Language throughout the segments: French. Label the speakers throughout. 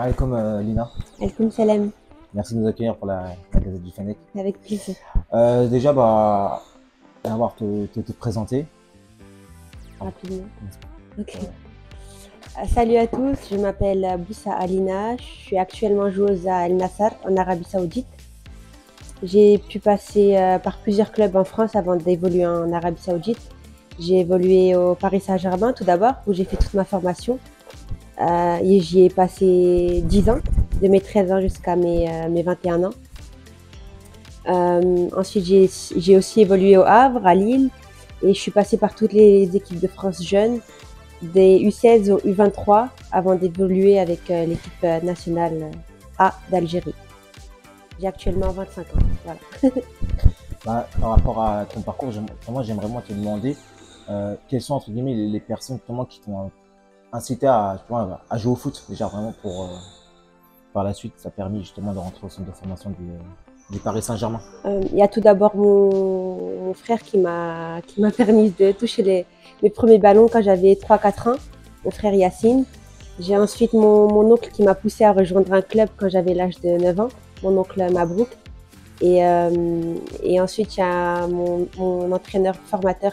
Speaker 1: Salam alaikum Lina,
Speaker 2: Alkoum salam,
Speaker 1: merci de nous accueillir pour la Gazette du Fennec.
Speaker 2: avec plaisir.
Speaker 1: Déjà, d'avoir te présenter.
Speaker 2: Rapidement. Ok.
Speaker 1: Ouais.
Speaker 2: Salut à tous, je m'appelle Boussa Alina, je suis actuellement joueuse à Al Nassr en Arabie Saoudite. J'ai pu passer par plusieurs clubs en France avant d'évoluer en Arabie Saoudite. J'ai évolué au Paris Saint-Germain tout d'abord, où j'ai fait toute ma formation. Et j'y ai passé 10 ans, de mes 13 ans jusqu'à mes 21 ans. Ensuite, j'ai aussi évolué au Havre, à Lille, et je suis passée par toutes les équipes de France jeunes, des U16 au U23, avant d'évoluer avec l'équipe nationale A d'Algérie. J'ai actuellement 25 ans. Voilà.
Speaker 1: Par rapport à ton parcours, moi j'aimerais moi te demander quelles sont entre guillemets les personnes justement qui t'ont incité à jouer au foot déjà vraiment pour par la suite ça a permis justement de rentrer au centre de formation du Paris Saint-Germain.
Speaker 2: Il y a tout d'abord mon frère qui m'a permis de toucher mes premiers ballons quand j'avais 3-4 ans, mon frère Yacine. J'ai ensuite mon oncle qui m'a poussé à rejoindre un club quand j'avais l'âge de 9 ans, mon oncle Mabrouk. Et ensuite, il y a mon entraîneur formateur,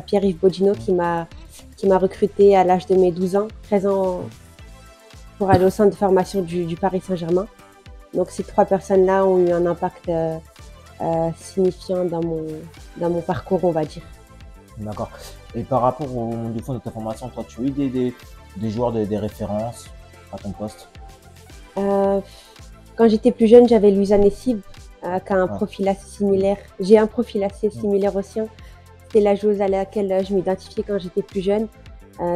Speaker 2: Pierre-Yves Bodino, qui m'a recruté à l'âge de mes 12 ans, 13 ans, pour aller au centre de formation du Paris Saint-Germain. Donc ces trois personnes-là ont eu un impact signifiant dans mon parcours, on va dire.
Speaker 1: D'accord. Et par rapport au monde du foot de ta formation, toi tu as eu des joueurs, des références à ton poste?
Speaker 2: Quand j'étais plus jeune, j'avais Louisa Nessib, qui a un
Speaker 1: Ouais.
Speaker 2: profil assez similaire. J'ai un profil assez similaire au sien. C'était la joueuse à laquelle je m'identifiais quand j'étais plus jeune.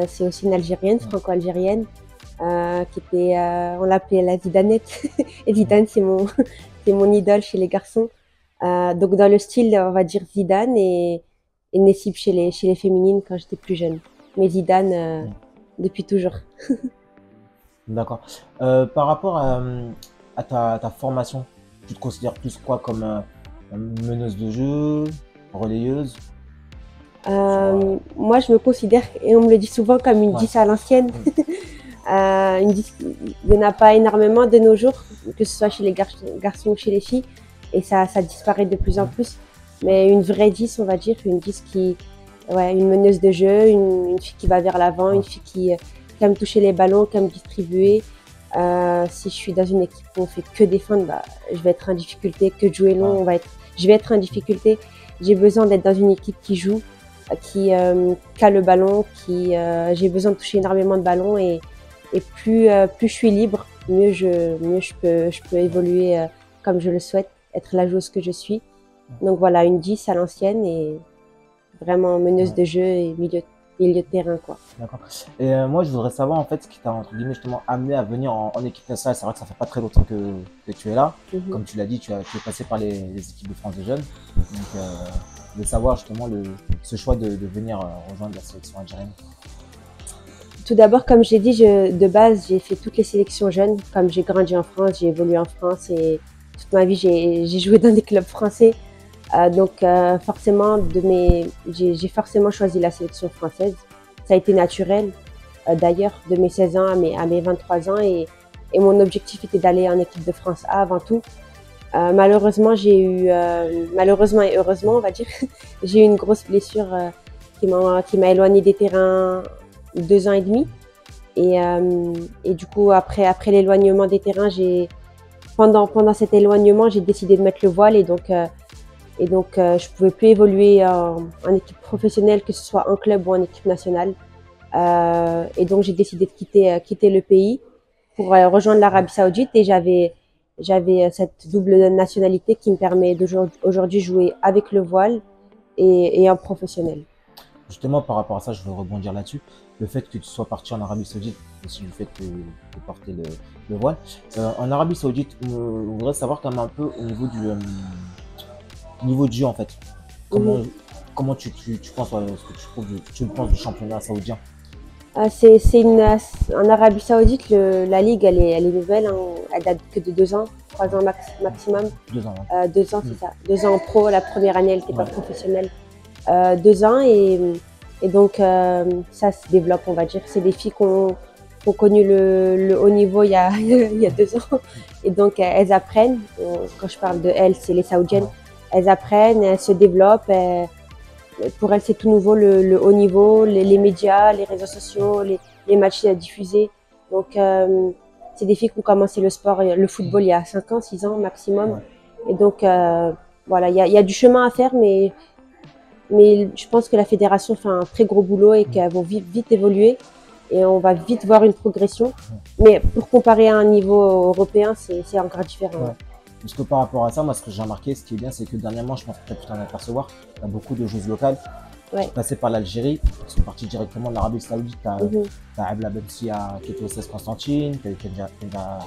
Speaker 2: C'est aussi une Algérienne, franco-algérienne, qui était, on l'appelait la Zidanette. Et Zidane, c'est mon idole chez les garçons. Donc dans le style, on va dire Zidane et Nessib chez les féminines quand j'étais plus jeune. Mais Zidane, depuis toujours.
Speaker 1: D'accord. Par rapport à ta formation, tu te considères plus quoi comme meneuse de jeu, relayeuse?
Speaker 2: Moi, je me considère, et on me le dit souvent, comme une
Speaker 1: Ouais.
Speaker 2: 10 à l'ancienne.
Speaker 1: Mm.
Speaker 2: Une 10, il n'y en a pas énormément de nos jours, que ce soit chez les garçons ou chez les filles, et ça disparaît de plus en plus. Mais une vraie 10, on va dire, une 10 une meneuse de jeu, une fille qui va vers l'avant, une fille qui aime toucher les ballons, qui aime distribuer. Si je suis dans une équipe où on fait que défendre, je vais être en difficulté, que de jouer long, je vais être en difficulté. J'ai besoin d'être dans une équipe qui joue, qui a le ballon, j'ai besoin de toucher énormément de ballons et plus je suis libre, mieux je peux évoluer comme je le souhaite, être la joueuse que je suis. Donc voilà, une 10 à l'ancienne et vraiment meneuse de jeu et milieu de terrain, quoi.
Speaker 1: D'accord. Et moi, je voudrais savoir en fait ce qui t'a entre guillemets justement amené à venir en équipe nationale. C'est vrai que ça fait pas très longtemps que tu es là. Comme tu l'as dit, tu es passé par les équipes de France de jeunes. Donc, de savoir justement ce choix de venir rejoindre la sélection algérienne.
Speaker 2: Tout d'abord, comme j'ai dit, de base, j'ai fait toutes les sélections jeunes. Comme j'ai grandi en France, j'ai évolué en France et toute ma vie, j'ai joué dans des clubs français. Donc forcément, j'ai forcément choisi la sélection française. Ça a été naturel, d'ailleurs, de mes 16 ans à mes 23 ans. Et mon objectif était d'aller en équipe de France A avant tout. Malheureusement, malheureusement et heureusement, on va dire, j'ai eu une grosse blessure qui m'a éloignée des terrains 2 ans et demi. Et du coup, après l'éloignement des terrains, pendant cet éloignement, j'ai décidé de mettre le voile et donc je pouvais plus évoluer en équipe professionnelle, que ce soit en club ou en équipe nationale. Et donc j'ai décidé de quitter le pays pour rejoindre l'Arabie Saoudite et j'avais cette double nationalité qui me permet aujourd'hui jouer avec le voile et en professionnel.
Speaker 1: Justement, par rapport à ça, je veux rebondir là-dessus. Le fait que tu sois parti en Arabie Saoudite, aussi du fait de porter le voile. En Arabie Saoudite, on voudrait savoir quand même un peu au niveau du jeu en fait. Comment tu penses, ce que tu penses du championnat saoudien?
Speaker 2: En Arabie Saoudite, la ligue, elle est nouvelle, hein. Elle date que de 2 ans, 3 ans maximum.
Speaker 1: 2 ans. Hein.
Speaker 2: 2 ans, c'est ça. 2 ans en pro, la première année, elle n'était pas professionnelle. 2 ans et donc ça se développe, on va dire. C'est des filles qui ont ont connu le haut niveau il y a, il y a 2 ans. Et donc, elles apprennent. Quand je parle de elles, c'est les Saoudiennes. Elles apprennent, elles se développent. Pour elles, c'est tout nouveau, le haut niveau, les médias, les réseaux sociaux, les matchs diffusés. Donc, c'est des filles qui ont commencé le sport, le football il y a 5 ans, 6 ans maximum. Et donc, voilà, il y a du chemin à faire, mais je pense que la fédération fait un très gros boulot et qu'elles vont vite évoluer et on va vite voir une progression. Mais pour comparer à un niveau européen, c'est encore différent.
Speaker 1: Ouais. Parce que par rapport à ça, moi, ce que j'ai remarqué, ce qui est bien, c'est que dernièrement, je pense que tu as pu t'en apercevoir, tu as beaucoup de joueuses locales qui sont passées par l'Algérie, qui sont parties directement de l'Arabie Saoudite. Tu as Abla Bensia qui était au 16 Constantine, tu as eu Kenja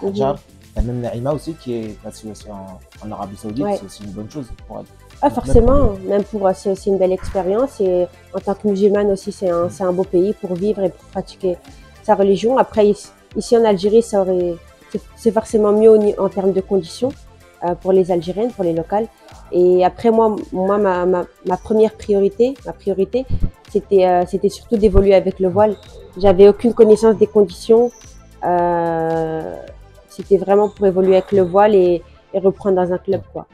Speaker 1: Hadjar, tu as même Naïma aussi qui est passée aussi en Arabie Saoudite. C'est aussi une bonne chose pour elle.
Speaker 2: Ah, forcément, même pour c'est aussi une belle expérience et en tant que musulmane aussi, c'est un beau pays pour vivre et pour pratiquer sa religion. Après, ici en Algérie, c'est forcément mieux en termes de conditions. Pour les Algériennes, pour les locales. Et après, moi ma première priorité, c'était surtout d'évoluer avec le voile. J'avais aucune connaissance des conditions. C'était vraiment pour évoluer avec le voile et reprendre dans un club, quoi.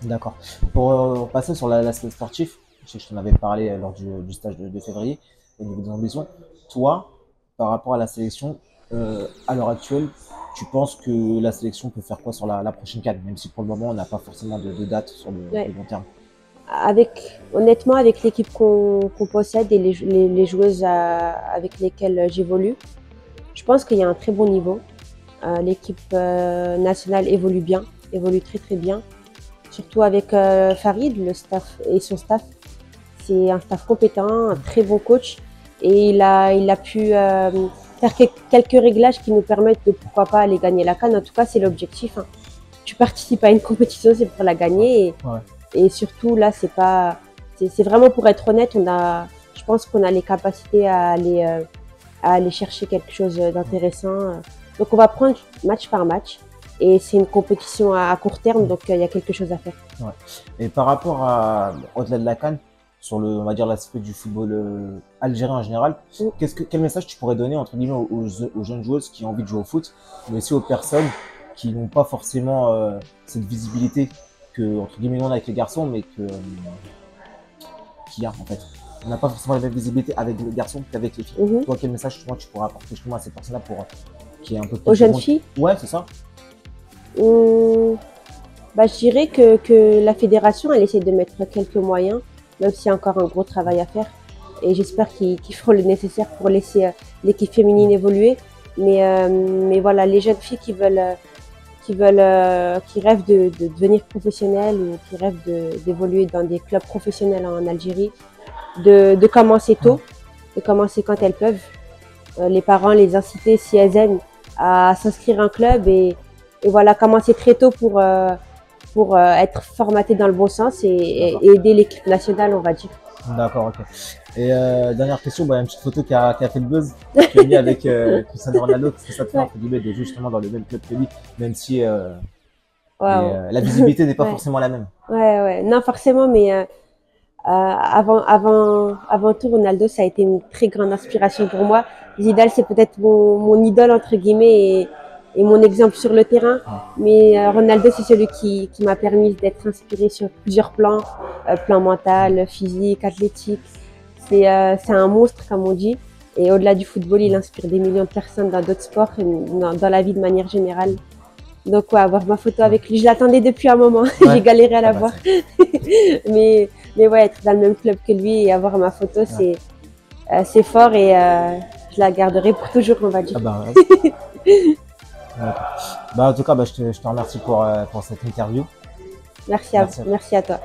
Speaker 1: D'accord. Pour passer sur l'aspect sportif, je sais que je t'en avais parlé lors du stage de février, au niveau des ambitions. Toi, par rapport à la sélection, à l'heure actuelle, tu penses que la sélection peut faire quoi sur la prochaine CAN, même si pour le moment on n'a pas forcément de date sur le long terme?
Speaker 2: Honnêtement, avec l'équipe qu'on possède et les joueuses avec lesquelles j'évolue, je pense qu'il y a un très bon niveau. L'équipe nationale évolue bien, évolue très très bien. Surtout avec Farid, le staff et son staff. C'est un staff compétent, un très bon coach. Et il a pu faire quelques réglages qui nous permettent de pourquoi pas aller gagner la CAN. En tout cas, c'est l'objectif. Tu participes à une compétition, c'est pour la gagner. Et surtout, là, c'est vraiment pour être honnête, je pense qu'on a les capacités à aller chercher quelque chose d'intéressant. Donc, on va prendre match par match. Et c'est une compétition à court terme, donc il y a quelque chose à faire.
Speaker 1: Et par rapport au-delà de la CAN, sur on va dire l'aspect du football algérien en général, quel message tu pourrais donner entre guillemets aux jeunes joueuses qui ont envie de jouer au foot, mais aussi aux personnes qui n'ont pas forcément cette visibilité que entre guillemets on a avec les garçons, mais qu'il y a en fait. On n'a pas forcément la même visibilité avec les garçons qu'avec les filles. Toi, quel message tu pourrais apporter justement à ces personnes-là pour qui est un peu plus
Speaker 2: aux jeunes filles?
Speaker 1: Ouais, c'est ça.
Speaker 2: Je dirais que la fédération, elle essaie de mettre quelques moyens, même s'il y a encore un gros travail à faire. Et j'espère qu'ils feront le nécessaire pour laisser l'équipe féminine évoluer. Mais voilà, les jeunes filles qui rêvent de devenir professionnelles ou qui rêvent d'évoluer dans des clubs professionnels en Algérie, de commencer tôt, de commencer quand elles peuvent. Les parents les inciter, si elles aiment, à s'inscrire à un club et voilà, commencer très tôt pour être formaté dans le bon sens et aider l'équipe nationale, on va dire.
Speaker 1: D'accord, ok. Et dernière question, une petite photo qui a fait le buzz, tu as mis avec Cristiano Ronaldo, qu'est-ce que ça te fait entre guillemets de justement dans le même club que lui, même si la visibilité n'est pas forcément la même.
Speaker 2: Ouais, non forcément, mais avant tout, Ronaldo, ça a été une très grande inspiration pour moi. Zidane, c'est peut-être mon idole entre guillemets et mon exemple sur le terrain. Mais Ronaldo, c'est celui qui m'a permis d'être inspiré sur plusieurs plans, plan mental, physique, athlétique. C'est un monstre, comme on dit. Et au-delà du football, il inspire des millions de personnes dans d'autres sports, dans la vie de manière générale. Donc, avoir ma photo avec lui, je l'attendais depuis un moment. J'ai galéré à la voir. mais ouais, être dans le même club que lui et avoir ma photo, c'est fort et je la garderai pour toujours, on va dire.
Speaker 1: En tout cas, je te remercie pour cette interview.
Speaker 2: Merci à toi.